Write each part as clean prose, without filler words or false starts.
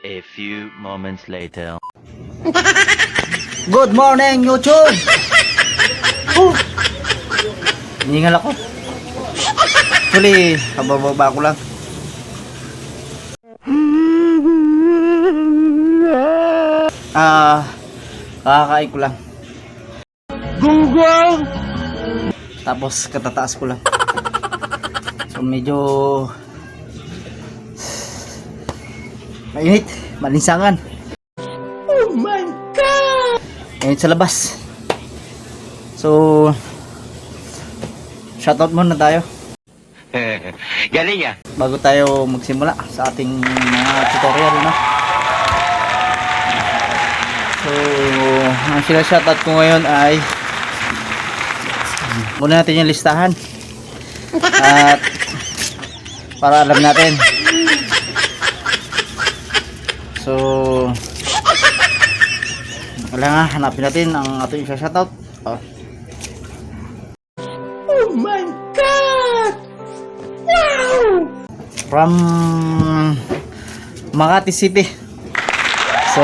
A few moments later. Good morning, YouTube! Hiningal ako. Actually, kabababa ko lang. Kakakain ko lang. Gunggong! Tapos katataas ko lang. So medyo mainit, malinsangan. Oh my God! Mainit sa labas. So shoutout muna tayo. Galing ya. Bago tayo magsimula sa ating mga tutorial, no? So ang sila-shoutout ko ngayon ay muna natin yung listahan at para alam natin. So wala nga, hanapin natin ang ating isa-shoutout. Oh my God! Wow! From Makati City. So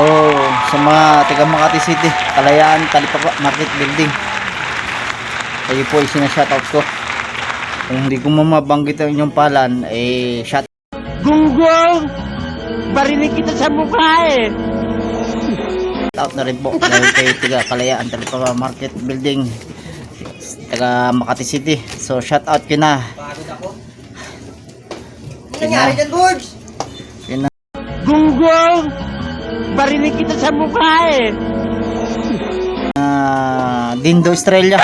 sa mga taga Makati City, Kalayaan Talipapa Market Building, kayo po ay sinashoutout ko. Kung hindi ko mabanggit ang inyong palan, shout Gunggong! Barinig kita sa mukha eh! Shout out na rin po dahil kayo taga Kalayaan Talipapa Market Building, taga Makati City. So shout out ko na. Ano nangyari dyan, Borge? Yun na. Gunggong! Barinig kita sa mukha eh! Dindo Estrella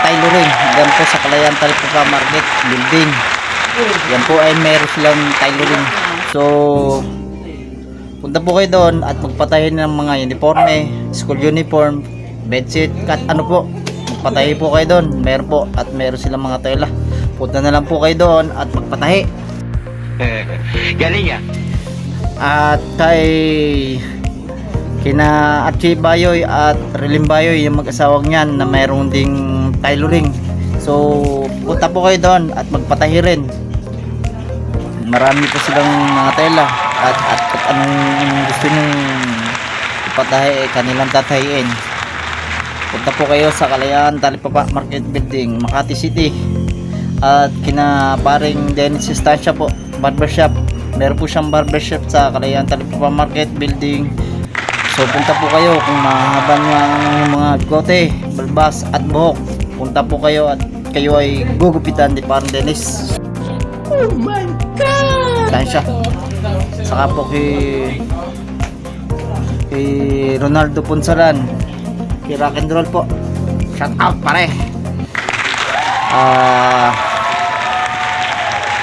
tailoring. Yan po sa Kalayaan Talipapa Market Building. Yan po ay meron silang tailoring. So punta po kayo doon at magpatayin ng mga uniforme, school uniform, bedsheet, kat ano po. Magpatahi po kayo doon. Meron po at meron silang mga tela. Punta na lang po kayo doon at magpatahi. Galing ya. At kina Archie Bayoy at Relim Bayoy, yung mag-asawang yan na mayroong ding tailoring. So punta po kayo doon at magpatahi rin. Marami po silang mga tela at anong gusto nyo ipatahi, kanilang tatahiin. Punta po kayo sa Kalayaan Talipapa Market Building, Makati City. At kina paring Dennis Estancia po, barbershop. Meron po siyang barbershop sa Kalayaan Talipapa Market Building. So punta po kayo kung mahaba ng mga bigote, balbas at buhok. Punta po kayo at kayo ay gugupitan ni parang Dennis. Oh my God! Estancia. Saka po kay Ronaldo Ponsalan, kay Rock and Roll po. Shout out pare.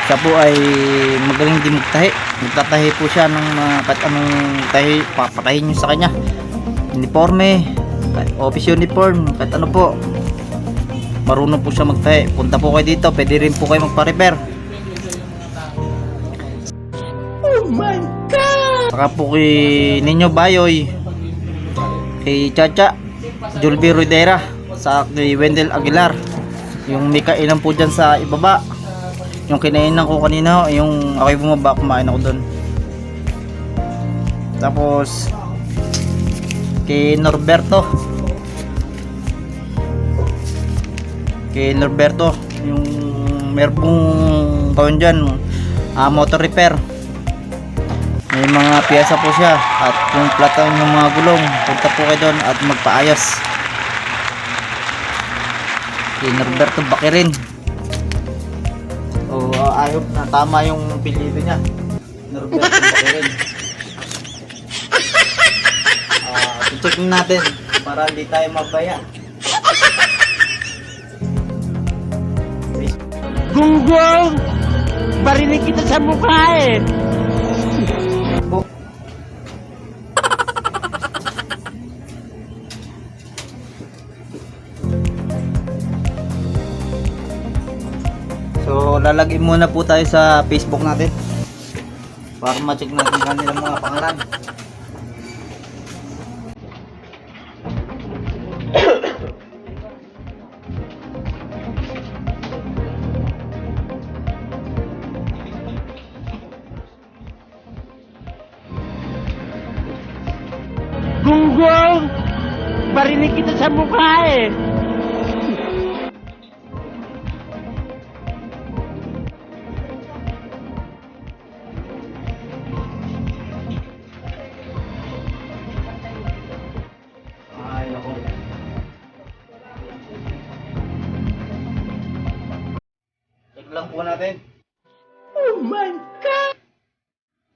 Siya po ay magaling din magtahi. Magtatahi po siya ng kahit anong tahi, papatahin nyo sa kanya. Uniforme, office uniform, kahit ano po. Marunong po siya magtahi. Punta po kayo dito, pwede rin po kayo magpa-repair. Oh my God! Saka po kay Ninyo Bayoy, kay Chacha Julby Ruidera, sa kay Wendell Aguilar, yung may kainan po dyan sa ibaba. Yung kinainan ko kanina, yung ako'y bumaba, kumain ako doon. Tapos kay Norberto, yung meron pong taon dyan, motor repair. May mga piyesa po siya at kung platan yung mga gulong, punta po kayo doon at magpaayos. Kay Norberto Bakirin. So ayop na tama yung apelyido niya, Norberto Bakirin. I-check natin para hindi tayo mabaya. Gunggong! Barinig kita sa mukha eh! So lalagay muna po tayo sa Facebook natin para ma-check natin kanilang mga pangalan. barinig kita sa mukha eh. Ay, ako. Check lang po natin. Oh my God!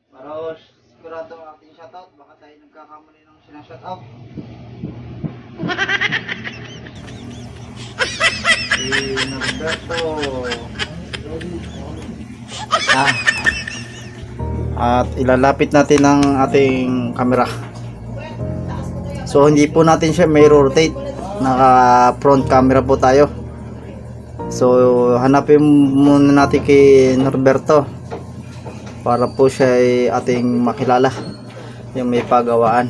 Para sigurado ang ating shoutout. Baka tayo nagkakamali ng sinashoutout. Si Norberto. At ilalapit natin ang ating camera. So hindi po natin siya may rotate. Naka front camera po tayo. So hanapin muna natin kay Norberto para po siya ay ating makilala yung may pagawaan.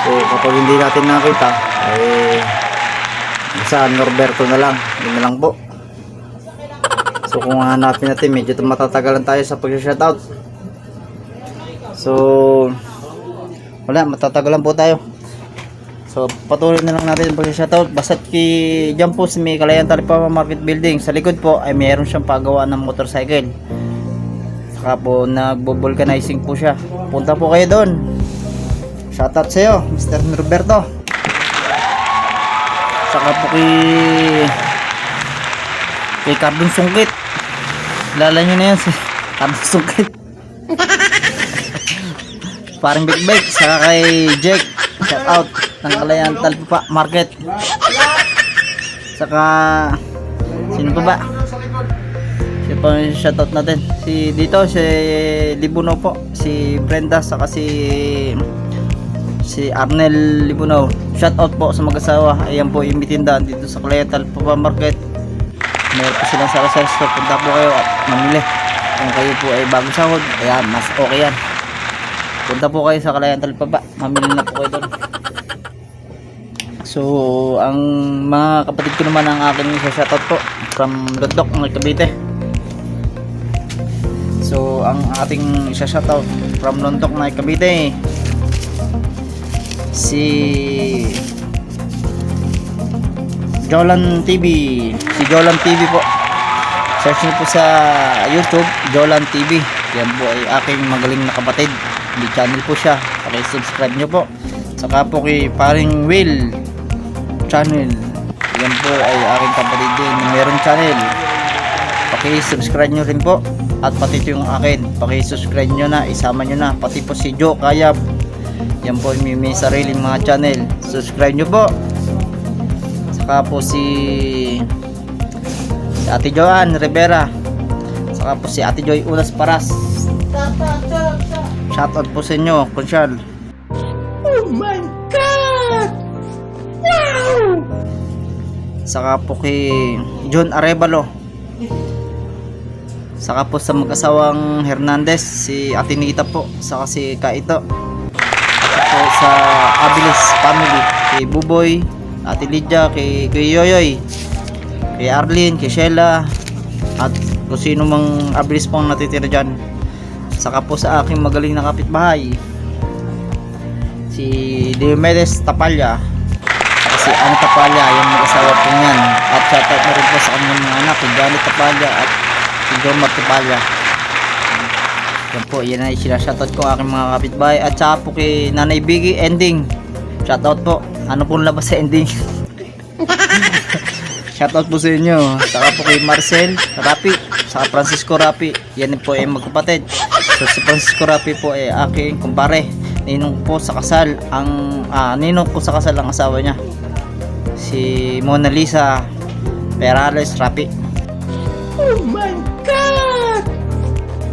So kapag hindi natin nakita ay sa Norberto na lang, yun na lang po. So kung hanapin natin medyo matatagalan tayo sa pag-shoutout. So wala, matatagalan po tayo. So patuloy na lang natin pag-shoutout. Basta't dyan po sa may Kalayaan Talipapa Market Building, sa likod po ay mayroon siyang pagawaan ng motorcycle. Saka po nagbo-vulcanizing po siya. Punta po kayo doon. Shoutout sa iyo, Mr. Norberto. Saka po kay Carbon Sungkit. Lala nyo na yan si Carbon Sungkit. Parang Big Bike. Saka kay Jake, shoutout ng Kalayaan Talipapa Market. Saka sino pa ba? Sino pa yung shoutout natin? Si dito, si Libuno po, si Brenda, saka si Arnel Libuno. Shoutout po sa mag-asawa. Ayan po yung mitindaan dito sa Kalayaan Talipapa Market. Meron po silang sari-sari store. Punta po kayo at mamili. Kung kayo po ay bagong sahod, ayan, mas okay yan. Punta po kayo sa Kalayaan Talipapa, mamili na po kayo doon. So ang mga kapatid ko naman ang aking shoutout po from Lodok ng Cavite. So ang ating shoutout from Lodok ng Cavite, si Jolan TV. Si Jolan TV po, search niyo po sa YouTube, Jolan TV. Yan po ay aking magaling na kapatid. May channel po siya, paki-subscribe nyo po. Saka po kay paring Will channel, yan po ay aking kapatid din, meron channel. Paki-subscribe nyo rin po. At pati ito yung akin, paki-subscribe nyo na, isama nyo na. Pati po si Joe Kayab, yan po may sariling mga channel, subscribe nyo po. Saka po si Ate Joan Rivera, saka po si Ate Joy Ulas Paras. Shoutout po sa inyo, Consyal. Oh my God! Wow! Saka po kay John Arevalo. Saka po sa mag-asawang Hernandez, si Ate Nita po, saka si Kaito. Saka po sa Abilis family, kay Buboy, Ate Lydia, kay Yoyoy, kay Arlene, kay Sheila, at kung sino mang Abilis pong natitira dyan. Saka po sa aking magaling na kapitbahay, si Diomedes Tapalya, saka si Ana Tapalya, yung mag-asawa po niyan. At shoutout na rin po sa kanyang mga anak, si Janet Tapalya at si Jomar Tapalya. Yan po, yan ay sinashoutout ko aking mga kapitbahay. At saka po kay Nanay Biggie Ending, shoutout po. Ano pong labas sa ending? Shoutout po sa inyo. Saka po kay Marcel Rapi, saka Francisco Rapi, yan po ay magkapatid. So si Francisco Rapi po ay aking kumpare, ninong po sa kasal ang ninong ko sa kasal ang asawa niya, si Mona Lisa Perales Rapi. Oh my God!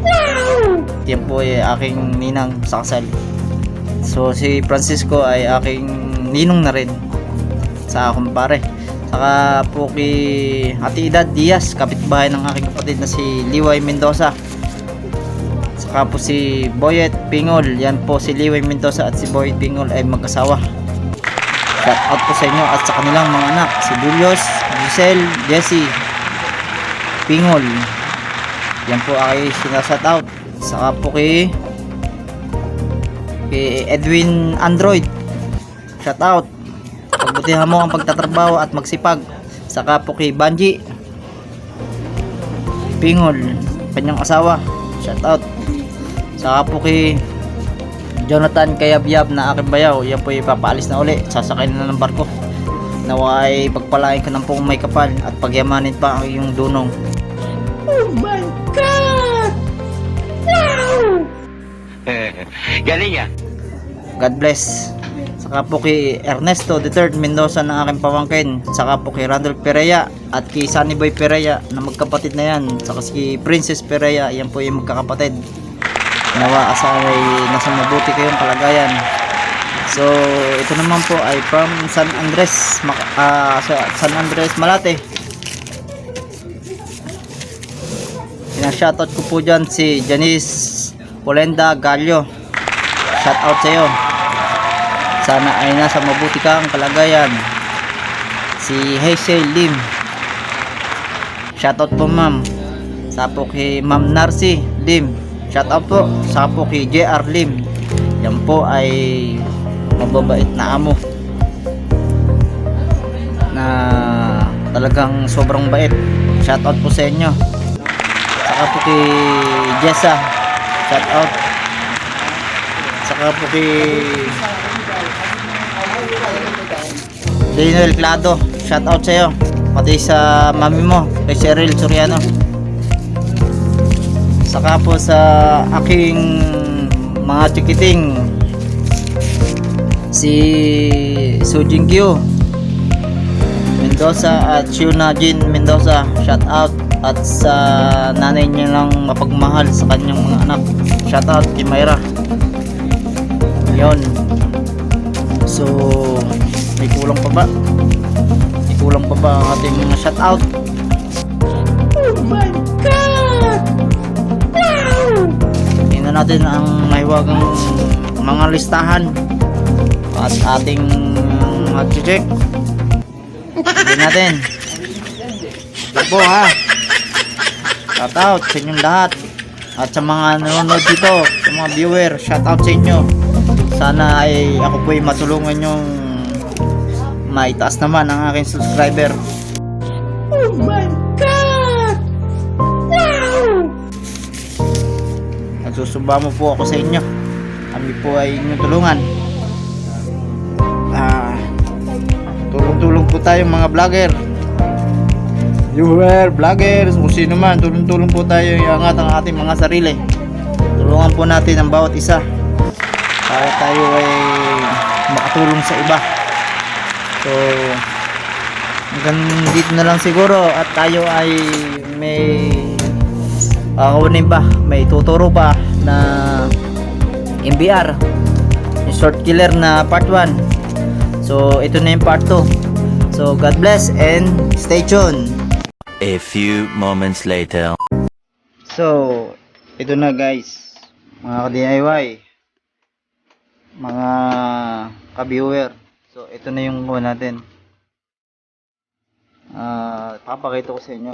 Wow! Yan po ay aking ninang sa kasal. So si Francisco ay aking ninong na rin sa kumpare. Saka po kay Ate Edad Diaz, kapitbahay ng aking kapatid na si Liway Mendoza. Saka po si Boyet Pingol, yan po si Liway Mendoza at si Boyet Pingol ay mag-asawa. Shout out po sa inyo at sa kanilang mga anak, si Julius, Giselle, Jessie Pingol, yan po ay sinashout out. Saka po kay Edwin Android, shout out. pagbutihan mo ang pagtatrabaho at magsipag. Saka po kay Banji Pingol, kanyang asawa, shout out. Saka po kay Jonathan Kayabyab na aking bayaw, yan po ipapaalis na uli, sasakay na ng barko. Naway pagpalain ka ng pong may kapal at pagyamanin pa ang iyong dunong. Oh my God! Wow! Galing ah. God bless. Saka po kay Ernesto III Mendoza na aking pamangkin. Saka po kay Randolph Pereya at kay Sunny Boy Pereya na magkapatid na yan. Saka si Princess Pereya, yan po yung magkakapatid. Nawa asay nasa mabuti kayong kalagayan. So ito naman po ay from San Andres, San Andres Malate. Shoutout ko po dyan si Janice Polenda Gallo. Shoutout sa iyo. Sana ay nasa mabuti kang kalagayan. Si Hazel Lim. Shoutout po ma'am. Sa po kay Ma'am Narcy Lim. Shoutout po. Sa po kay JR Lim. Yan po ay mababait na amo. Na talagang sobrang bait. Shoutout po sa inyo. Saka po kay Jessa. Shoutout. Saka po kay Daniel Clado, shout out sa iyo. Pati sa mami mo, kay Cheryl Soriano. Saka po sa aking mga chikiting si Sujin Kyu Mendoza at Shuna Jin Mendoza, shout out. At sa nanay niya lang mapagmahal sa kanyang mga anak, shout out kay Myra. Yon. So may kulang pa ba? May kulang pa ba ang ating mga shoutout? Oh my God! Wow! Tingnan natin ang mahiwagang mga listahan at ating mag-check. Tingnan natin. Ito po ha. Shoutout sa inyong lahat. At sa mga nanonood dito, sa mga viewer, shoutout sa inyo. Sana ay ako po ay matulungan yung maitaas naman ang aking subscriber. Oh my God! Wow! Nagsusumba mo po ako sa inyo. Kami po ay inyong tulungan. Tulong-tulong po tayo mga vlogger. Viewer, vloggers, kung sino man, tulong-tulong po tayo iangat ang ating mga sarili. Tulungan po natin ang bawat isa para tayo ay makatulong sa iba. So hanggang dito na lang siguro at tayo ay may kunin ba, may tuturo pa na MBR, yung short killer na part 1. So ito na yung part 2. So God bless and stay tuned. A few moments later. So ito na guys, mga ka-DIY, mga ka-viewer. So ito na yung kuha natin. Papakita ko sa inyo.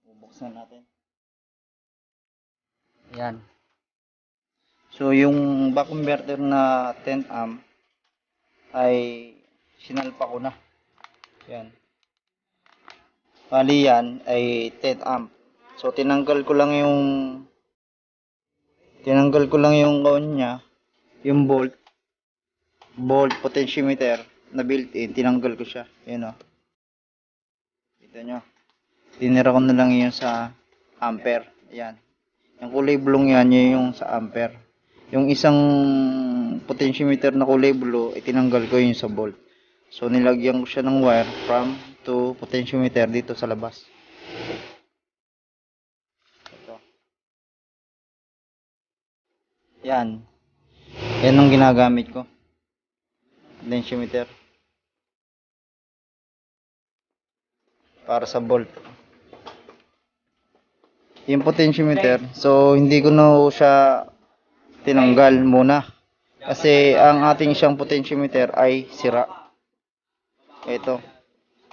Bubuksan natin. Yan. So yung back converter na 10 amp ay sinalpa ko na. Yan. Bali yan ay 10 amp. So tinanggal ko lang yung on niya, yung bolt potentiometer na built-in, tinanggal ko siya. Ayan o. Kita nyo. Tinira ko na lang yun sa ampere. Ayan. Yung kulay blue yan, yun yung sa ampere. Yung isang potentiometer na kulay blue, itinanggal ko yun sa volt. So nilagyan ko siya ng wire from to potentiometer dito sa labas. Ito. Yan. Yan ang ginagamit ko. Potentiometer. Para sa volt. Yung potentiometer, so hindi ko na siya tinanggal muna. Kasi ang ating siyang potentiometer ay sira. Ito.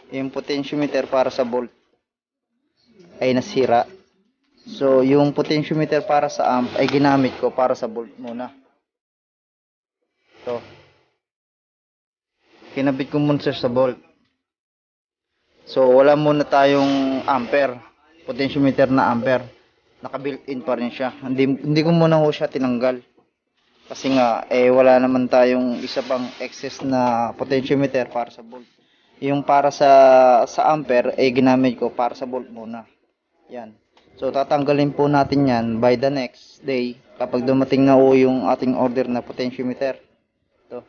Yung potentiometer para sa volt ay nasira. So yung potentiometer para sa amp ay ginamit ko para sa volt muna. Ito. kinabit ko muna siya sa volt. So wala muna tayong ampere, potentiometer na ampere. Naka-built-in pa rin siya. Hindi ko muna ho siya tinanggal. Kasi nga wala naman tayong isa pang excess na potentiometer para sa volt. Yung para sa ampere ginamit ko para sa volt muna. Yan. So tatanggalin po natin yan by the next day kapag dumating na ho yung ating order na potentiometer. Ito.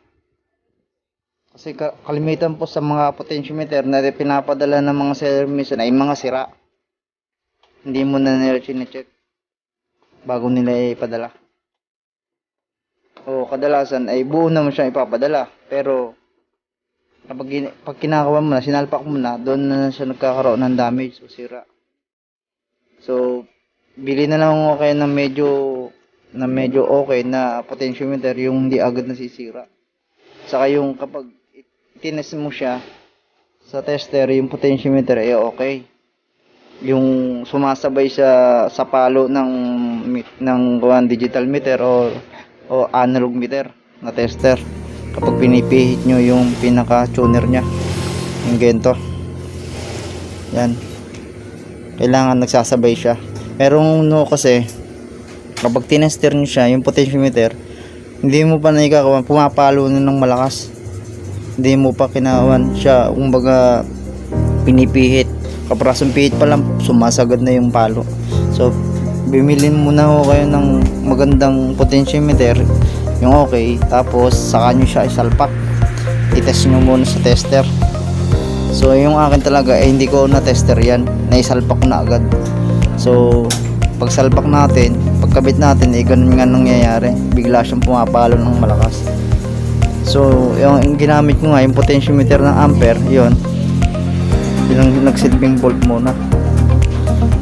Kasi kalimitan po sa mga potentiometer na pinapadala ng mga seller minsan ay mga sira. Hindi mo na nila chinecheck bago nila ipadala. O kadalasan ay buo naman siya ipapadala. Pero pag kinakawan mo na, sinalpak mo na, doon na siya nagkakaroon ng damage o sira. So bili na lang ako kayo ng medyo okay na potentiometer, yung hindi agad nasisira. Saka yung kapag tinest mo siya sa tester, yung potentiometer ay okay. Yung sumasabay sa palo ng digital meter o analog meter na tester. Kapag pinipihit nyo yung pinaka tuner nya, yung gento, yan, kailangan nagsasabay siya. Pero no, kasi kapag tinester nyo siya, yung potentiometer, hindi mo pa naikakawan, pumapalo na ng malakas. Hindi mo pa kinawan siya, kumbaga pinipihit. Kaprasong pihit pa lang, sumasagad na yung palo. So bimili muna ho kayo ng magandang potentiometer, yung okay, tapos saka nyo siya isalpak. I-test nyo muna sa tester. So yung akin talaga hindi ko na tester yan, naisalpak ko na agad. So pag salpak natin, pagkabit natin ganun nga nangyayari, bigla siyang pumapalo ng malakas. So yung ginamit ko nga yung potentiometer ng ampere, yon yung nagsilbing volt muna.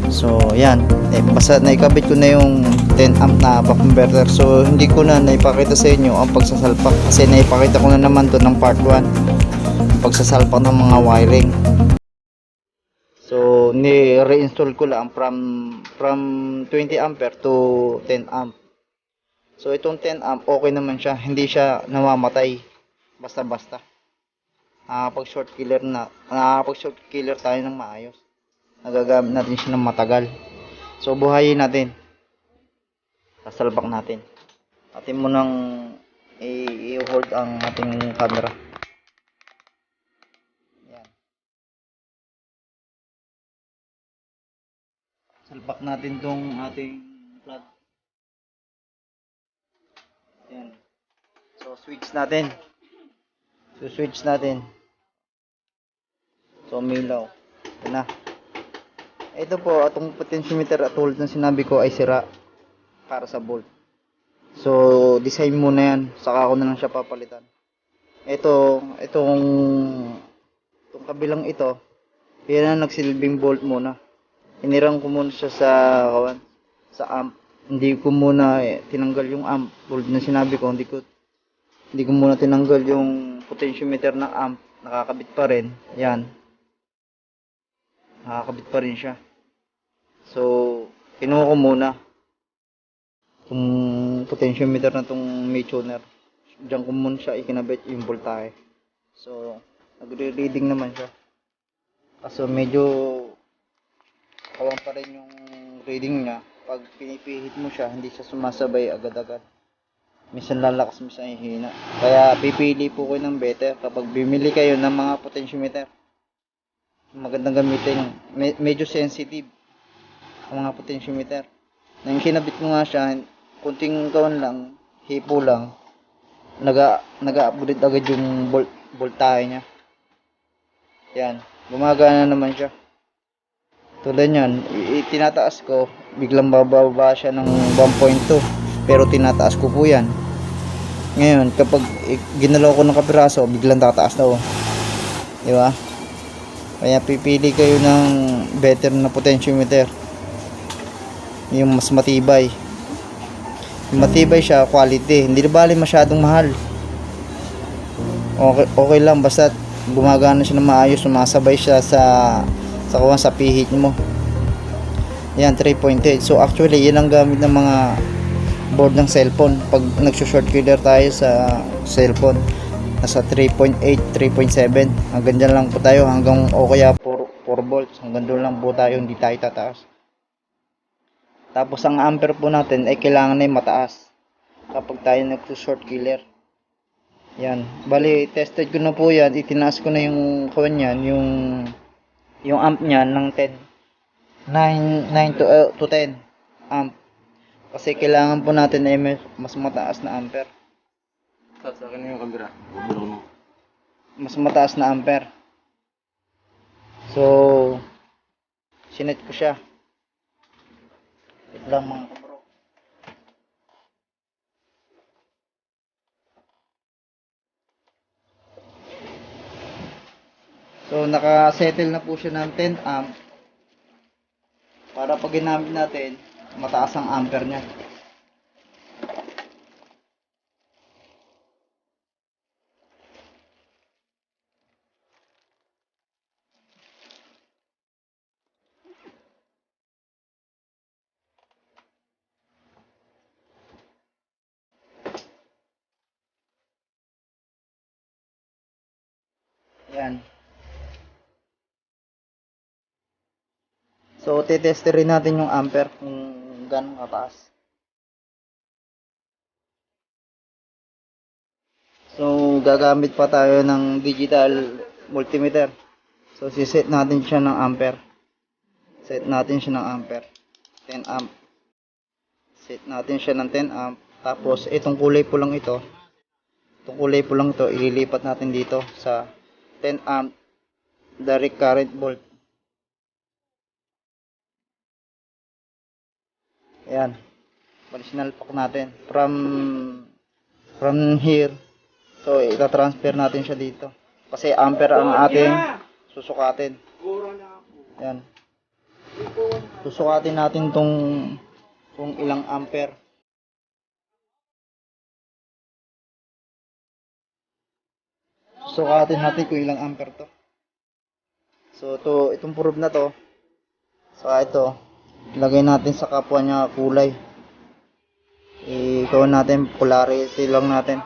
So yan, basta naikabit ko na yung 10 amp na back converter. So hindi ko na naipakita sa inyo ang pagsasalpak, kasi naipakita ko na naman to ng part 1, pagsasalpak ng mga wiring. So ni-reinstall ko lang from 20 ampere to 10 amp. So itong 10 amp okay naman siya, hindi siya namamatay basta-basta. Pag short killer tayo ng maayos. Nagagamit natin siya ng matagal. So buhayin natin. Sasalpak natin. Atin mo nang i-hold ang ating camera. Yan. Salpak natin tong ating plug. Yan. So switch natin. So milaw. Ito na. Ito po, atong potentiometer at tulad ng sinabi ko ay sira para sa volt. So design muna yan, saka ako na lang siya papalitan. Itong kabilang ito, yan na nagsilbing volt muna. Inirang ko muna siya sa amp. Hindi ko muna tinanggal yung amp. Tulad ng sinabi ko, hindi ko muna tinanggal yung potentiometer ng amp. Nakakabit pa rin. Yan. Nakakabit pa rin siya. So kinuha ko muna yung potentiometer na tong may tuner. Diyan ko muna siya ikinabit yung voltahe. So nagre-reading naman siya. Kaso medyo kawang pa rin yung reading niya. Pag pinipihit mo siya, hindi siya sumasabay agad-agad. Minsan lalakas, minsan hihina. Kaya pipili po kayo ng better kapag bimili kayo ng mga potentiometer. Magandang gamitin. Medyo sensitive ang mga potentiometer. Nang kinabit ko nga siya, kunting kawan lang, hipo lang, nag-upgrade agad yung voltahe niya. Yan, gumagana naman siya. Tulad yan, tinataas ko, biglang bababa siya ng 1.2, pero tinataas ko po yan. Ngayon, kapag ginalaw ko ng kapiraso, biglang tataas na oh. Diba? Kaya pipili kayo ng better na potentiometer, yung mas matibay. Matibay siya, quality, hindi na bali masyadong mahal. Okay lang, basta gumagana siya ng maayos, sumasabay siya sa pihit mo. Yan, 3.8. So actually yan ang gamit ng mga board ng cellphone pag nagso-short killer tayo sa cellphone. nasa 3.8, 3.7. Hanggang dyan lang po tayo, hanggang o kaya 4 volts. Hanggang doon lang po tayo, hindi tayo tataas. Tapos ang ampere po natin ay kailangan na mataas kapag tayo nagso-short killer. Yan. Bali, tested ko na po yan. Itinaas ko na yung kawan yan, yung amp niyan ng 10. 9 to 10 amp. Kasi kailangan po natin ay mas mataas na ampere. Sa akin yung kamera. Mas mataas na ampere. So, sinet ko siya. Wait lang mga kabro. So, naka-settle na po siya ng 10 amp. Para pag ginamit natin, mataas ang ampere niya. Yan. So, titester rin natin yung ampere kung gano'ng kataas. So, gagamit pa tayo ng digital multimeter. So, siset natin siya ng ampere. Set natin siya ng ampere. 10 amp. Set natin siya ng 10 amp. Tapos, itong kulay pulang ito. Itong kulay pulang ito, ililipat natin dito sa 10 amp direct current volt. Ayan. Bali, sinalpak natin. From here. So, ita-transfer natin siya dito. Kasi ampere ang ating susukatin. Ayan. Susukatin natin kung ilang ampere. Susukatin natin kung ilang ampere to. So, itong probe na to. Saka ito. Ilagay natin sa kapwa niya kulay. Ikaw natin, polarity lang natin.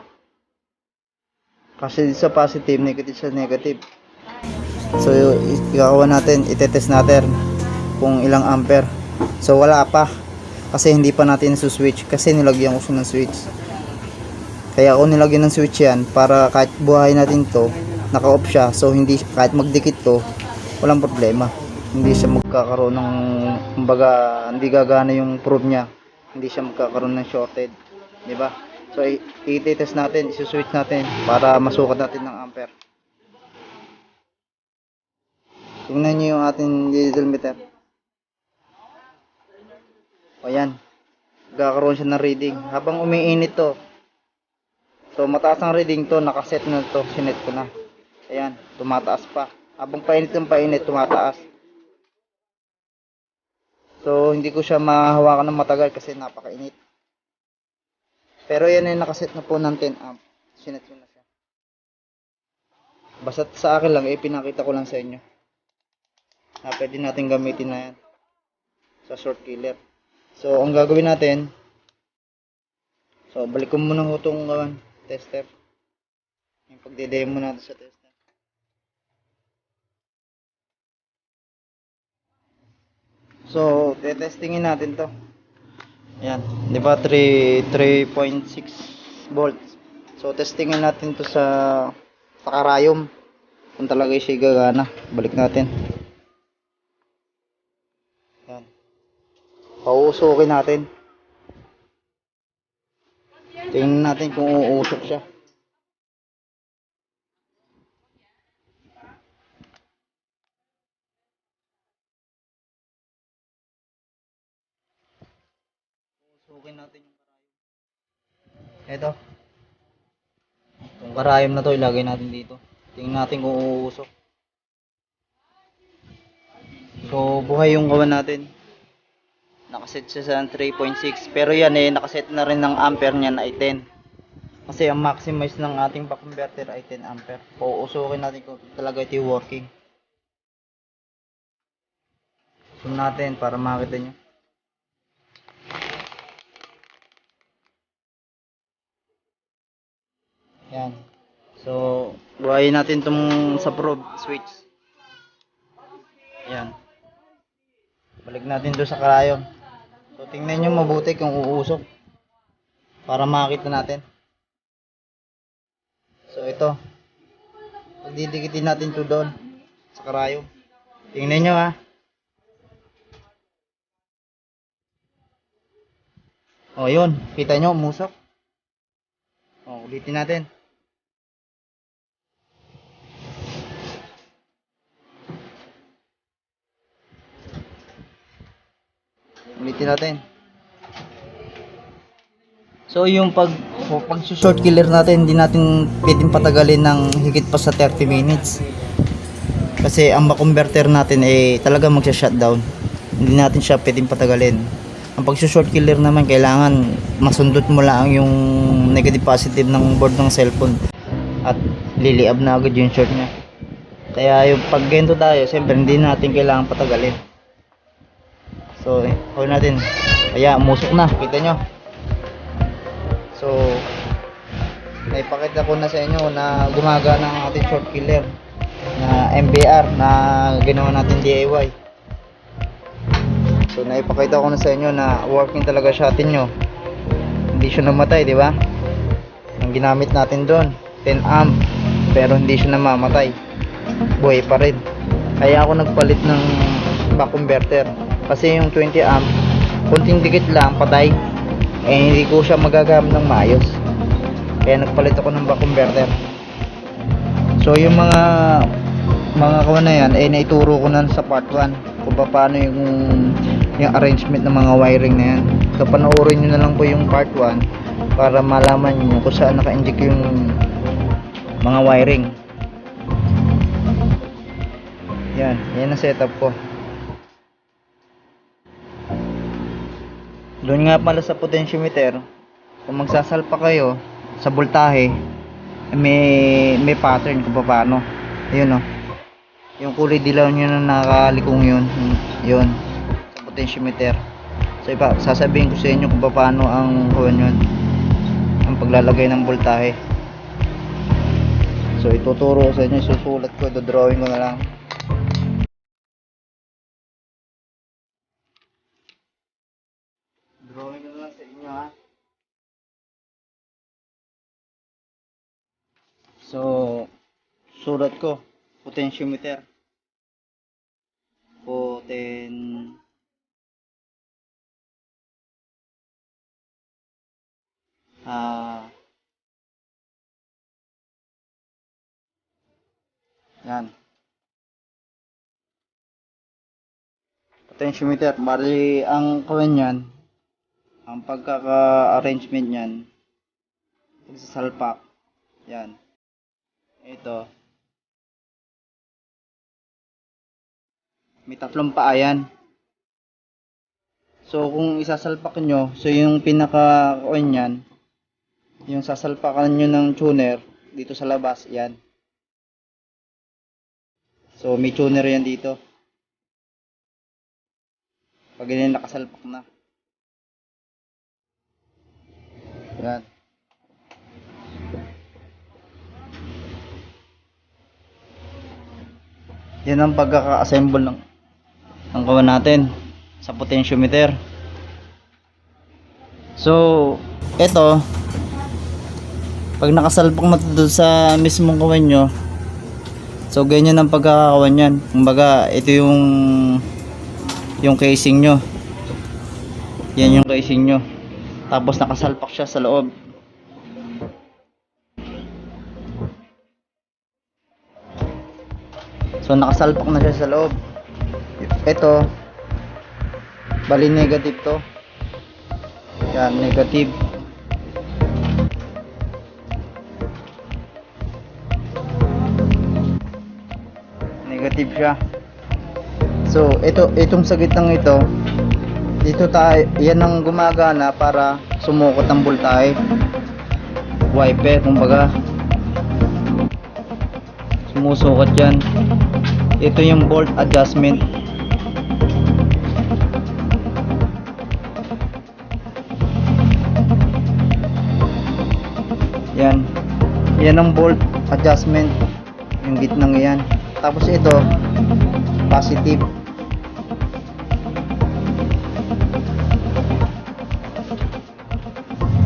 Kasi sa positive, negative sa negative. So, ikaw natin, itetest natin kung ilang ampere. So, wala pa. Kasi hindi pa natin switch. Kasi nilagyan ko siya ng switch. Kaya ako nilagyan ng switch yan para kahit buhay natin to, naka-off siya. So, hindi, kahit magdikit to, walang problema. Hindi siya magkakaroon ng, kumbaga, hindi gagana yung probe niya. Hindi siya magkakaroon ng shorted. Diba? So, i-test natin, isi-switch natin para masukat natin ng ampere. Tingnan nyo yung ating digital meter. O yan. Magkakaroon siya ng reading. Habang umiinit to. So, mataas ang reading to. Nakaset na to. Sinet ko na. Ayan. Tumataas pa. Habang painit ng painit, tumataas. So, hindi ko siya mahawakan ng matagal kasi napakainit. Pero yan ay nakaset na po ng 10 amp. Sinet ko na siya. Basta sa akin lang, pinakita ko lang sa inyo. Na pwede natin gamitin na yan. Sa short killer. So, ang gagawin natin. So, balik ko muna ko itong tester. Yung pagde-demo natin sa tester. So, tetestingin natin to. Ayan, di ba 3.6 volts. So, testingin natin to sa karayom. Kung talaga siya gagana. Balik natin. Ayan. Pauusukin natin. Tingnan natin kung uusok siya. Usukin natin yung karayom. Ito. Itong karayom na to, ilagay natin dito. Tingnan natin kung uusok. So, buhay yung kawan natin. Nakaset siya sa 3.6. Pero yan nakaset na rin ng ampere niyan ay 10. Kasi ang maximize ng ating back converter ay 10 ampere. Uusukin natin kung talaga ito yung working. Zoom natin para makita nyo. Yan. So, buhayin natin itong sa probe switch. Ayan. Balik natin doon sa karayon. So, tingnan nyo mabuti kung uusok. Para makita natin. So, ito. Pagdidikitin natin ito doon sa karayon. Tingnan nyo ha. O, yun. Kita nyo, umusok. O, ulitin natin. Ulitin natin. So yung pag short killer natin, hindi natin pwedeng patagalin ng higit pa sa 30 minutes. Kasi ang converter natin ay talaga magsha-shutdown. Hindi natin siya pwedeng patagalin. Ang pag short killer naman, kailangan masundot mo lang yung negative positive ng board ng cellphone at liliab na agad yung short niya. Kaya yung pag ganito tayo, siyempre hindi natin kailangan patagalin. So, hold natin. Kaya, musok na. Kita nyo. So, naipakita ko na sa inyo na gumagana ang ating short killer na MBR na ginawa natin DIY. So, naipakita ko na sa inyo na working talaga siya atin nyo. Hindi siya namatay, di ba? Ang ginamit natin doon, 10 amp. Pero hindi siya namamatay. Buhay pa rin. Kaya ako nagpalit ng back converter. Kasi yung 20 amp, kunting dikit lang, patay. Eh, hindi ko siya magagamit ng maayos. Kaya nagpalit ako ng back converter. So, yung mga kawan na yan, eh, naituro ko na sa part 1 kung paano yung arrangement ng mga wiring na yan. So, panoorin nyo na lang po yung part 1 para malaman nyo kung saan naka-inject yung mga wiring. Yan ang setup ko. Doon nga pala sa potentiometer, kung magsasalpa kayo sa voltahe, may pattern kung paano. Ayun o. Yung kulay dilaw nyo na nakalikong yun sa potentiometer. So sasabihin ko sa inyo kung paano ang ang paglalagay ng voltahe. So ituturo ko sa inyo, susulat ko, drawing ko na lang. Drawing ko na lang sa inyo ha. So, sulat ko, potentiometer. Yan. Potentiometer, bali ang kawin yan, ang pagkaka-arrangement niyan, pagsasalpak, yan. Ito. May tatlong paa yan. So, kung isasalpak nyo, so yung pinaka-coin yan, yung sasalpakan nyo ng tuner, dito sa labas, yan. So, may tuner yan dito. Pag ganyan nakasalpak na. Yan. Yan ang pagkaka-assemble ng kawan natin sa potentiometer. So, ito, pag nakasalpak mo doon sa mismong kawan nyo, so ganyan ang pagkakakawan yan. Kumbaga, ito yung casing nyo. Yan yung casing nyo. Tapos nakasalpak siya sa loob. So nakasalpak na siya sa loob. Ito, bali negative to. Yan, negative. Negative siya. So itong sa gitnang ito, dito tayo, yan ang gumagana para sumukot ang voltahe. Wiper, kumbaga. Sumusukot yan. Ito yung volt adjustment. Yan ang volt adjustment, yung gitnang yan. Tapos ito positive.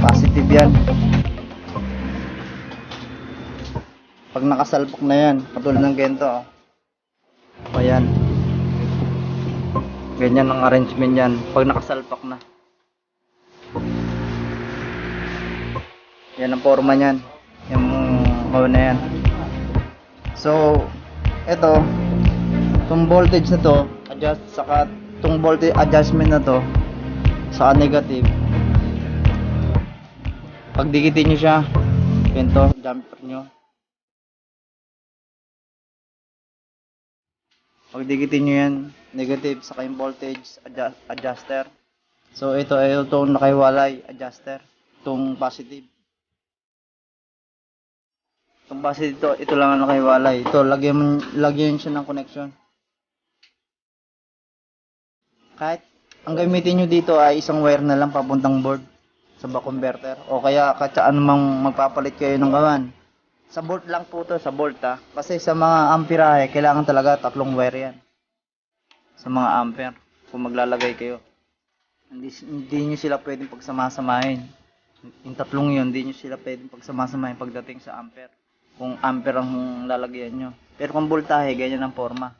Positive yan. Pag nakasalpok na yan, katulad ng ganito, oh. Ayan. Ganyan ang arrangement yan pag nakasalpak na. Yan ang forma niyan. Yung na yan. So, ito, itong voltage na to, adjust, saka itong voltage adjustment na to, saka negative. Pag dikitin nyo siya, ganito, jumper nyo. Pag dikitin nyo yan, negative, saka yung voltage adjuster. So, ito ay itong nakaiwalay adjuster, itong positive. Itong positive, ito lang ang nakaiwalay. Ito, lagyan siya ng connection. Kahit ang gamitin nyo dito ay isang wire na lang papuntang board sa buck converter. O kaya kahit saan mang magpapalit kayo ng gawan. Sa bolt lang po to, sa bolt ha. Kasi sa mga amperahe, kailangan talaga 3 wire yan. Sa mga ampere, kung maglalagay kayo. Hindi nyo sila pwedeng pagsama-samahin. Yung 3 yun, hindi nyo sila pwedeng pagsama-samahin pagdating sa ampere. Kung ampere ang lalagyan nyo. Pero kung voltahe, ganyan ang forma.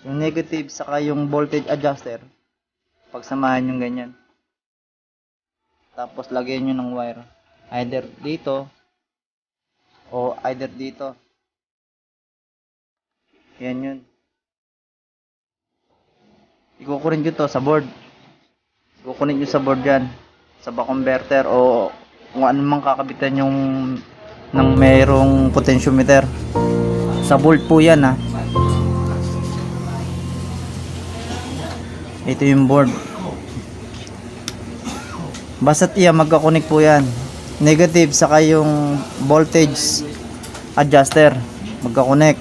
Yung negative, saka yung voltage adjuster, pagsamahan yung ganyan. Tapos lagyan nyo ng wire. Either dito, o either dito. Yan yun. Ikukunin nyo to sa board. Ikukunin nyo sa board yan. Sa buck converter o kung ano mang kakabitan yung ng mayroong potentiometer. Sa bolt po yan ha. Ito yung board. Basta't iya magkakonek po yan. Negative saka yung voltage adjuster magkakonek.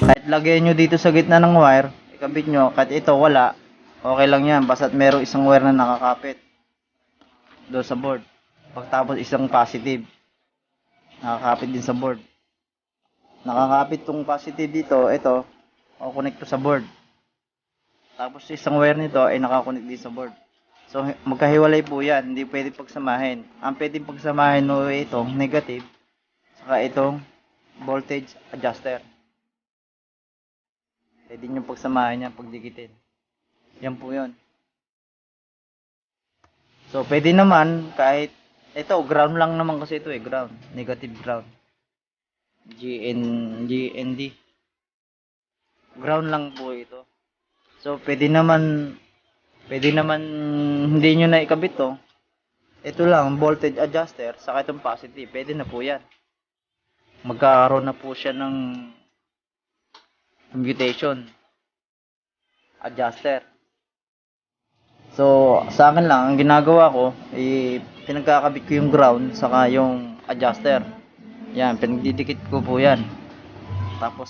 Kahit lagyan nyo dito sa gitna ng wire, ikabit nyo, kahit ito wala, okay lang yan. Basta't merong isang wire na nakakapit doon sa board. Pagtapos isang positive, nakakapit din sa board. Nakakapit tong positive dito, ito, connect to sa board. Tapos isang wire nito ay nakakonect din sa board. So magkahiwalay po yan, hindi pwede pagsamahin. Ang pwede pagsamahin no itong negative saka itong voltage adjuster. Pwede nyo pagsamahin yan, pagdikitin. Yan po yun. So pwede naman kahit ito ground lang naman kasi ito ground, negative ground. GND. Ground lang po ito. So pwede naman hindi nyo na ikabit to. Ito lang, voltage adjuster, saka itong positive. Pwede na po yan. Magkakaroon na po siya ng commutation adjuster. So, sa akin lang, ang ginagawa ko, pinagkakabit ko yung ground, saka yung adjuster. Yan, pinagdidikit ko po yan. Tapos,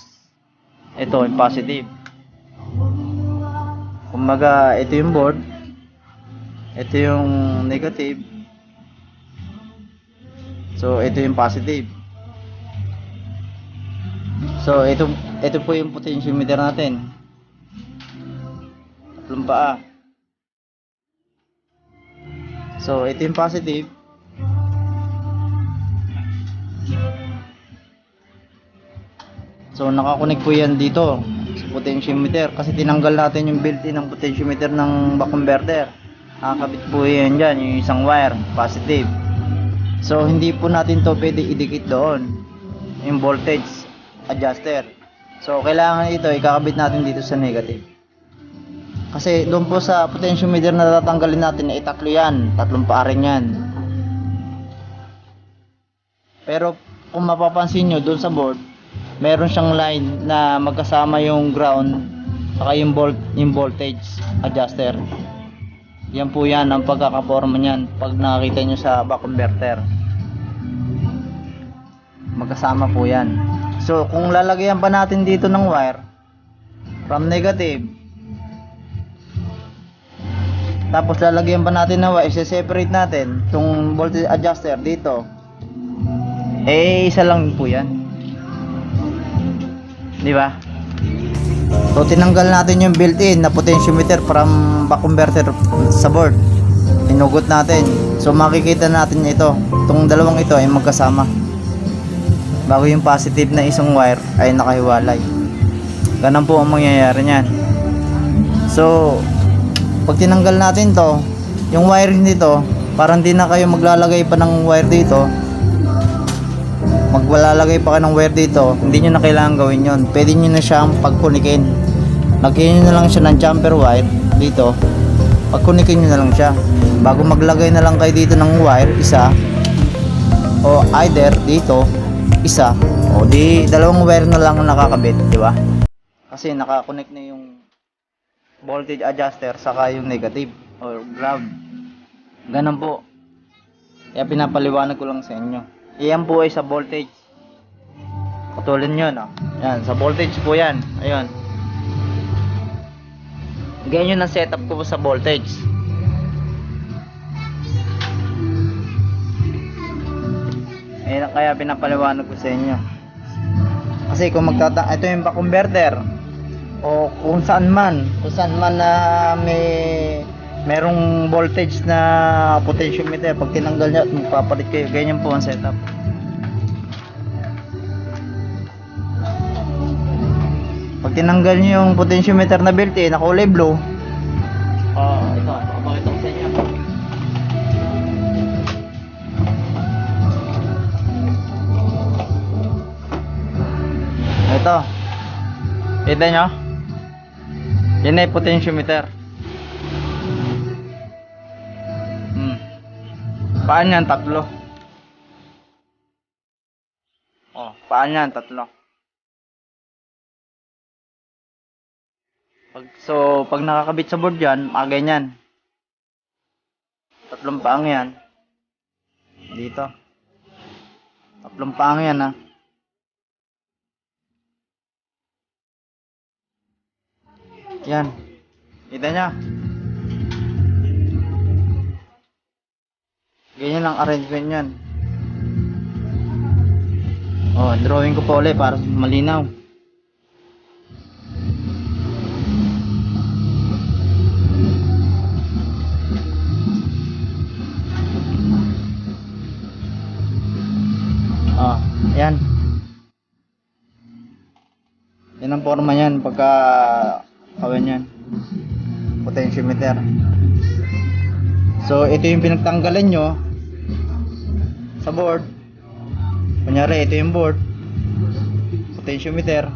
ito, yung positive. Kumbaga, ito yung board, ito yung negative, so ito yung positive. So ito po yung potentiometer natin, 3 paa. So ito yung positive, so nakakonect po yan dito sa potentiometer kasi tinanggal natin yung built-in ng potentiometer ng buck converter. Nakakabit po yan dyan, yung isang wire, positive. So hindi po natin to pwede idikit doon, yung voltage adjuster. So kailangan ito ikakabit natin dito sa negative. Kasi doon po sa potentiometer na tatanggalin natin ay 3 yan, 3 paa rin yan. Pero kung mapapansin nyo doon sa board, meron siyang line na magkasama yung ground saka yung voltage adjuster. Yan po yan ang pagkakaporma niyan pag nakakita nyo sa buck converter. Magkasama po yan. So kung lalagyan pa natin dito ng wire from negative, tapos lalagyan pa natin ng wire, i-separate natin itong voltage adjuster dito. Eh, isa lang po yan. Di ba? So, tinanggal natin yung built-in na potentiometer from back converter sa board. Inugot natin. So, makikita natin ito. Itong dalawang ito ay magkasama. Bago yung positive na isang wire ay nakahiwalay. Ganun po ang mangyayari niyan. So, pag tinanggal natin to, yung wiring dito, parang di na kayo maglalagay pa ng wire dito. Maglalagay pa kayo ng wire dito, hindi nyo na kailangan gawin yon. Pwede nyo na siyang pagkunikin. Lagyan nyo na lang siya ng jumper wire dito. Pagkunikin nyo na lang siya. Bago maglagay na lang kayo dito ng wire, isa. O either dito, isa. O di, dalawang wire na lang nakakabit, di ba? Kasi nakakonect na yung voltage adjuster saka yung negative or ground. Ganun po. Kaya pinapaliwanag ko lang sa inyo. Iyan po ay sa voltage. Katulad nyo, no? Yan, sa voltage po yan. Ayun. Ganyan yung setup ko po sa voltage. Ayun, kaya pinapaliwanag ko sa inyo. Kasi kung ito yung back converter o kung saan man na merong voltage na potentiometer, pag tinanggal nyo at magpapalit kayo, ganyan po ang setup. Pag tinanggal nyo yung potentiometer na built-in na kulay blue, ito, papakita ko sa inyo. Ito, kita nyo? Yan ay potentiometer. Paan yan? Tatlo. Oh, paan yan? Tatlo. Pag nakakabit sa board yan, ganyan. Tatlong paang yan. Dito. Tatlong paang yan, ha. Yan. Kita nyo? Ganyan ang arrangement yan. Oh, drawing ko pa ulit para malinaw. Oh, yan. Yan ang forma yan pagka kawan yan. Potentiometer. So, ito yung pinagtanggalan nyo sa board. Kunyari, ito yung board. Potentiometer.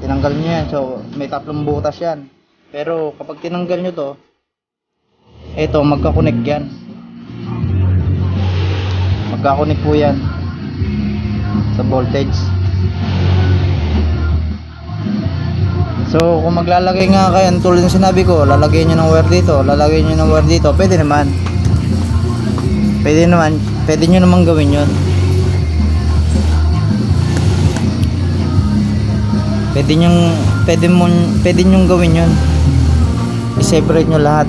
Tinanggal nyo yan. So, may tatlong butas yan. Pero, kapag tinanggal nyo to, ito, magkakonect yan. Magkakonect po yan sa voltage. So, kung maglalagay nga kayo, tulad ng sinabi ko, lalagay nyo ng wire dito, lalagay nyo ng wire dito, pwede naman. Pwede nyo naman gawin yun. Pwede nyong gawin yun. I-separate nyo lahat.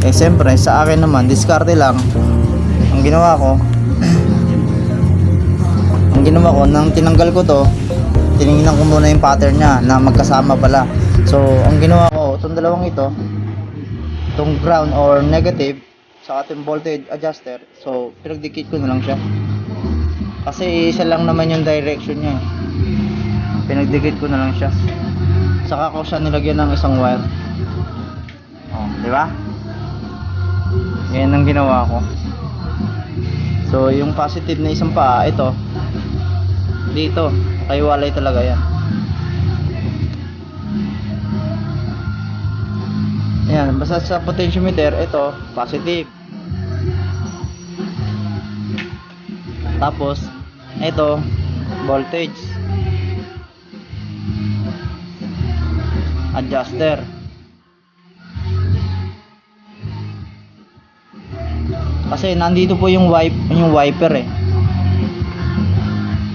Eh, siyempre, sa akin naman, diskarte lang. Ang ginawa ko, nang tinanggal ko to, tinignan ko muna yung pattern niya na magkasama pala. So, ang ginawa ko, itong dalawang ito, itong ground or negative, saka itong voltage adjuster, so, pinagdikit ko na lang siya. Kasi isa lang naman yung direction niya. Pinagdikit ko na lang siya. Saka ko siya nilagyan ng isang wire. Oh, di ba? Yan ang ginawa ko. So, yung positive na isang paa, ito, dito, kaiwalay talaga yan. Ayan, basta sa potentiometer, ito, positive. Tapos, ito, voltage. Adjuster. Kasi nandito po yung wiper eh.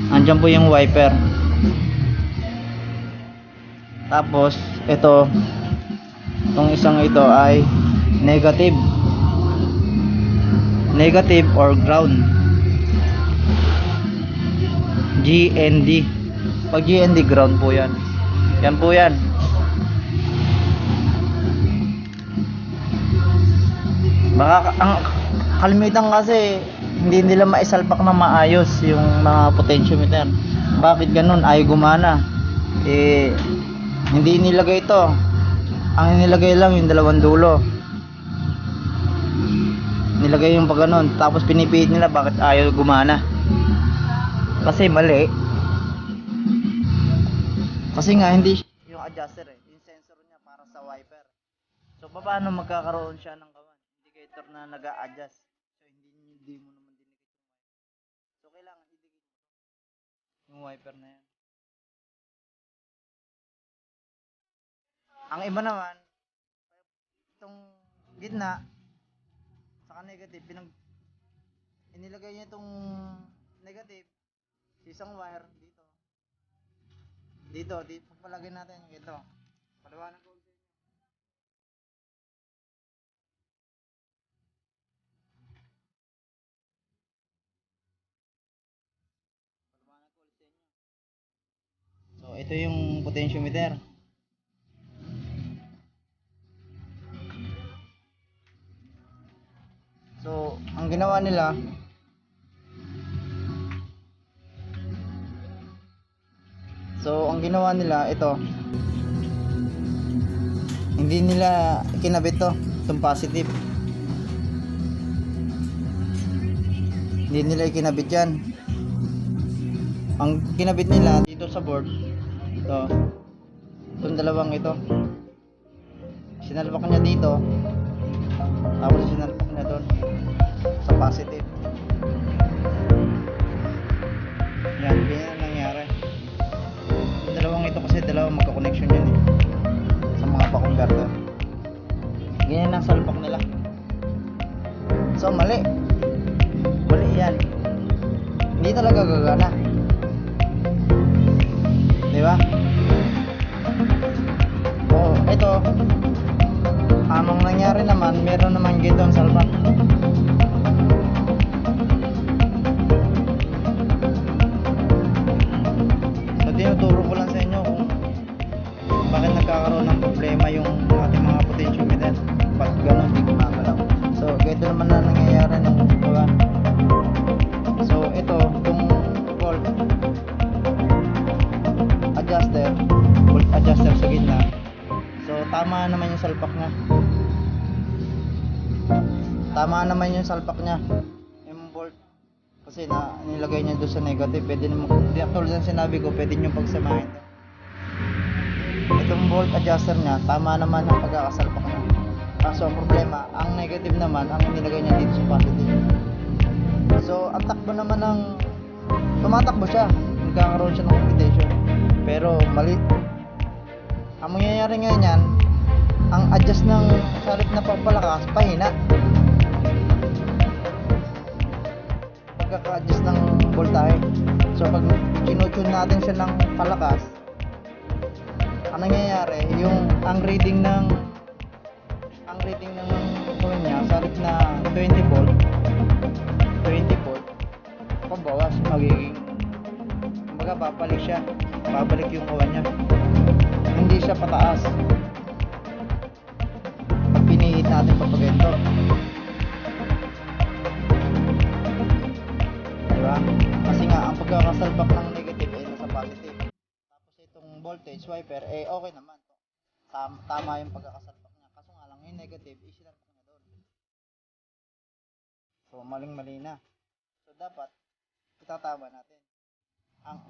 Andyan po yung wiper. Tapos ito, itong isang ito ay negative or ground. GND. Pag GND, ground po yan. Yan po yan. Baka ang kalimitan kasi hindi nila maisalpak na maayos yung mga potentiometer. Bakit ganun? Ayaw gumana. Hindi nilagay ito. Ang nilagay lang yung dalawang dulo. Nilagay yung pag ganun. Tapos pinipihit nila bakit ayaw gumana. Kasi mali. Kasi nga hindi yung adjuster yung sensor niya para sa wiper. So paano magkakaroon siya ng indicator na nag-a-adjust? So hindi mo naman dinikit yung wiper. So kailangan idikit yung wiper na yan. Ang iba naman itong gitna saka negative inilagay niya itong negative isang wire dito pagpalagay natin ito paliwanag ko sa inyo. So ito yung potentiometer. So ang ginawa nila ito hindi nila kinabit itong positive, hindi nila ikinabit yan. Ang kinabit nila dito sa board itong dalawang ito, sinalpak niya dito tapos sinalpak niya doon sa positive. Yan, ganyan ang nangyari. Dalawang ito kasi dalawang magka-connection yan sa mga pa-converter. Ganyan ang salpak nila. So mali yan, hindi talaga gagana, di ba? O ito anong nangyari naman, meron naman dito ang salpak. So tinuturo ko lang sa inyo kung bakit nagkakaroon ng problema yung ating mga potentiometer pag gano'n di gumagalaw. So ganito naman na nangyayari ng diba? So ito itong volt adjuster sa gitna. So tama naman yung salpak niya. Yung volt kasi nilagay niya doon sa negative. Pwede naman, tulad ng sinabi ko, pwede niyo pagsamahin itong volt adjuster niya. Tama naman ang pagkakasalpak niya. Kaso ang problema, ang negative naman ang nilagay niya dito sa positive. So ang takbo naman ng tumatakbo siya, nagkakaroon siya ng computation, pero mali. Ang mangyayari ngayon yan, ang adjust ng salip na pagpalakas pahina. Pagkaka-adjust ng voltahe. So pag kinutune natin siya ng palakas, ang nangyayari yung ang reading ng gawin niya salip na 20 volt pabawas, magiging kumbaga babalik yung kawan niya, hindi siya pataas pag pinihit natin pag ganito, diba? Kasi nga ang pagkakasalpak ng negative ay nasa positive, tapos itong voltage wiper okay naman, tama yung pagkakasalpak niya. Kaso nga lang yung negative isinalpak niya doon, so maling-mali na. So dapat itatama natin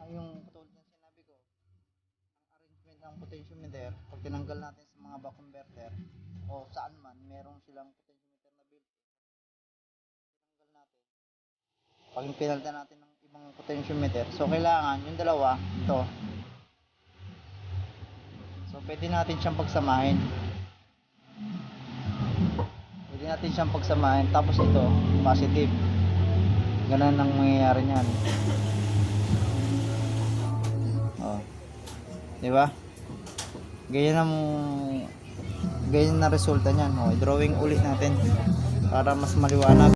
yung katulad ng sinabi ko, ang arrangement ng potentiometer. Pag tinanggal natin sa mga buck converter o saan man merong silang potentiometer na built, tinanggal natin, pag pinalitan natin ng ibang potentiometer, so kailangan yung dalawa ito, so pwede natin siyang pagsamahin, tapos ito positive. Ganun ang mangyayari niyan. Di ba? Ganyan na resulta niyan. I-drawing ulit natin para mas maliwanag.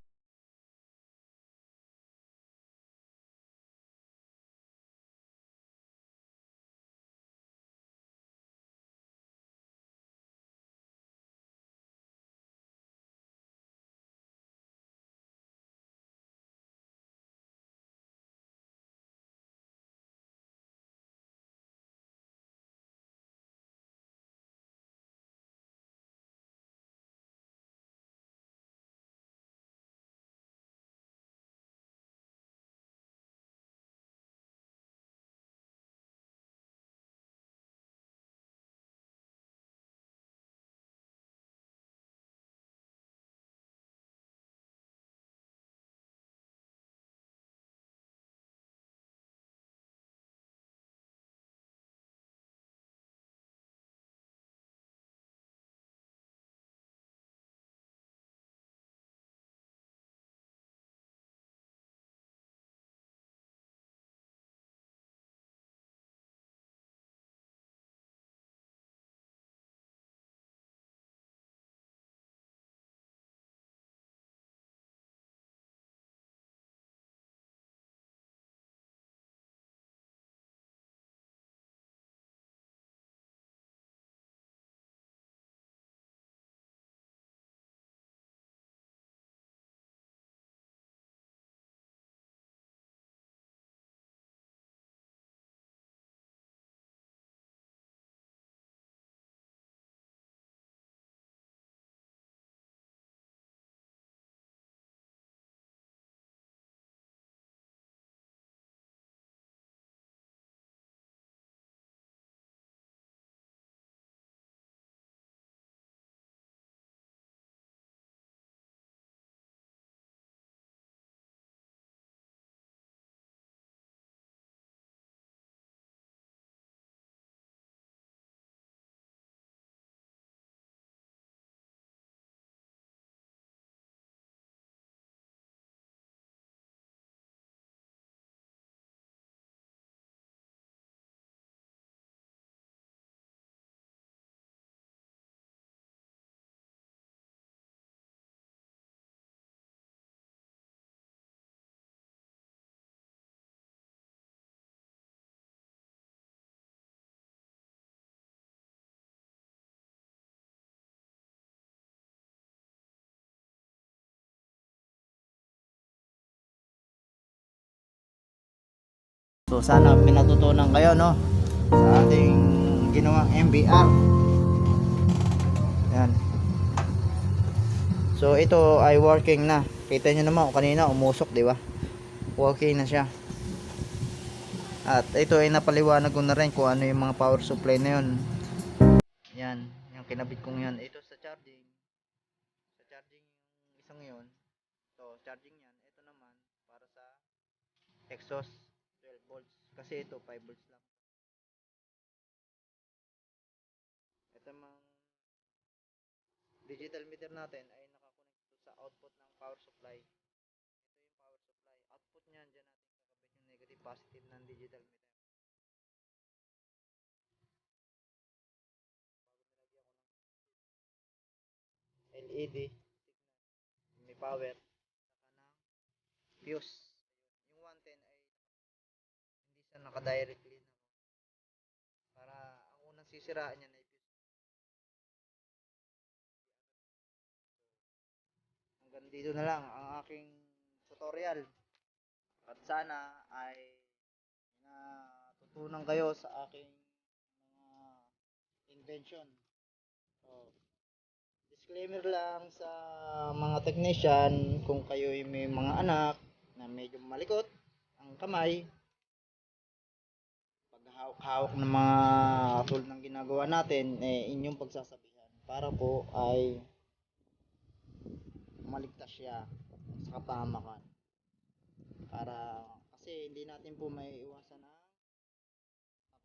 So sana may natutunan kayo, no, sa ating ginawang MBR. Yan. So ito ay working na. Kita nyo naman kanina umusok, di ba? Working na siya. At ito ay napaliwanag ko na rin kung ano yung mga power supply na yun. Yan, yung kinabit kong yan. Ito sa charging. Sa charging yung isang yun. So charging yan. Ito naman para sa exhaust 12 volts. Kasi ito 5 volts lang. Ito mang digital meter natin ay nakakonect sa output ng power supply. Ito yung power supply. Output niyan, dyan natin kakabit yung negative positive ng digital meter. LED, may power, saka ng fuse. Yung 110 ay hindi siya naka-directly na. Para ang unang sisiraan niyan ay fuse. Hanggang dito na lang ang aking tutorial. At sana ay natutunan kayo sa aking mga invention. So, disclaimer lang sa mga technician, kung kayo ay may mga anak na medyo malikot ang kamay, paghahawak ng mga tool ng ginagawa natin, inyong pagsasabihan para po ay maligtas siya sa kapahamakan. Para kasi hindi natin po may iwasan ang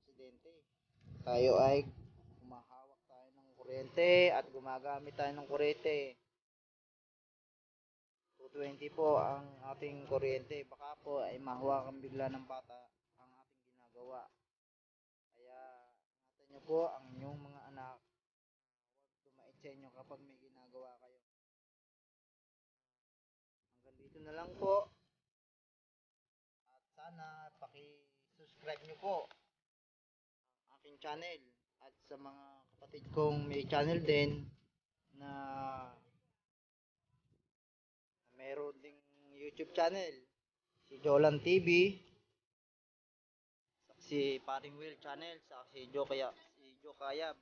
aksidente. Tayo ay humahawak tayo ng kuryente at gumagamit tayo ng kuryente. 220 po ang ating kuryente. Baka po ay mahawakan bigla ng bata ang ating ginagawa. Kaya ingatan nyo po ang inyong mga anak. Huwag tumait sa inyo kapag may ginagawa kayo. Hanggang dito na lang po. At sana paki-subscribe nyo po ang aking channel. At sa mga kapatid kong may channel din na meron ding YouTube channel, si Jolan TV, si Paring Will channel, sa si Joe Kayab.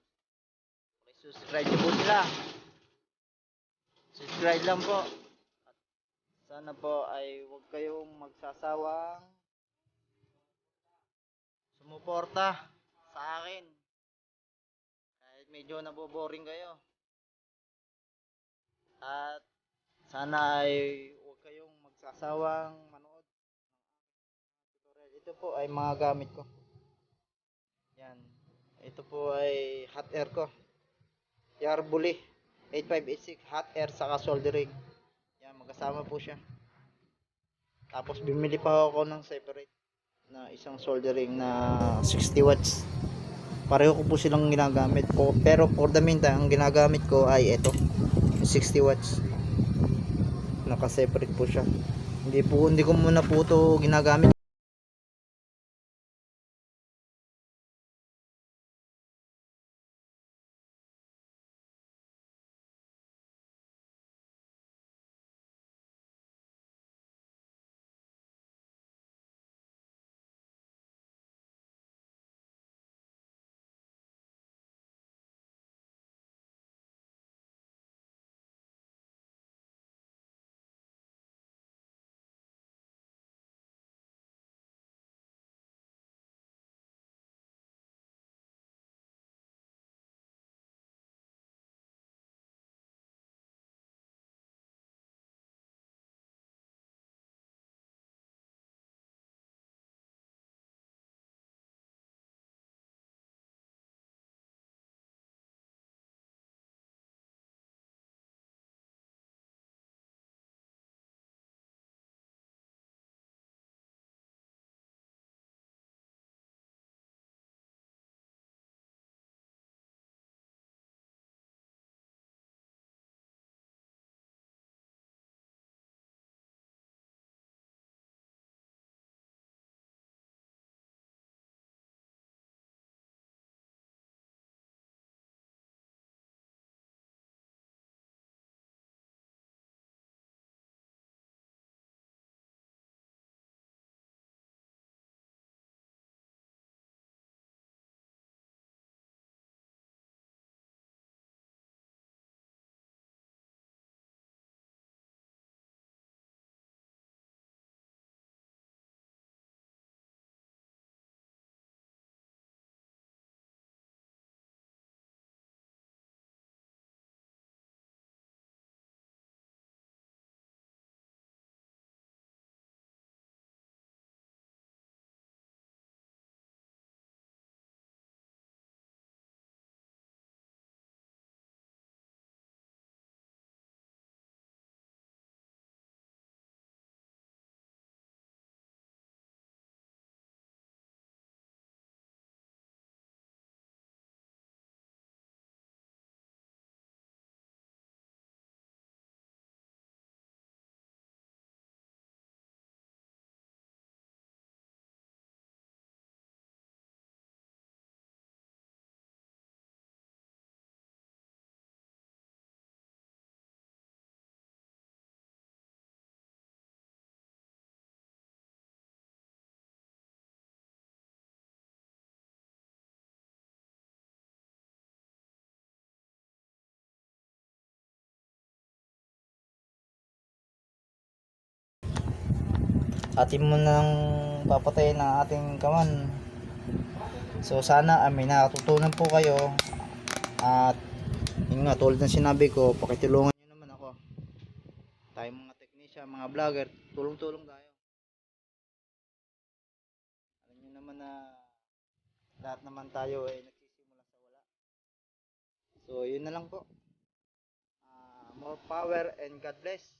Subscribe niyo po sila. Subscribe lang po. At sana po ay huwag kayong magsasawang sumuporta sa akin. Kahit medyo naboboring kayo. At sana ay huwag kayong magsasawang manood ng aking tutorial. Ito po ay mga gamit ko. Yan. Ito po ay hot air ko. Yarbuli 8586 hot air saka soldering. Yan, magkasama po siya. Tapos bumili pa ako ng separate na isang soldering na 60 watts. Pareho ko po silang ginagamit po. Pero for the meantime, ang ginagamit ko ay ito, 60 watts. Naka-separate po siya. Hindi ko muna po ito ginagamit. atin mo nang papatayin ang ating kawan. So sana may natutunan po kayo, at yun nga, tulad ng sinabi ko, pakitulungan nyo naman ako, tayong mga technician, mga vlogger, tulong-tulong tayo. Alam nyo naman na lahat naman tayo ay nagsisimula sa wala. So yun na lang po. More power and God bless.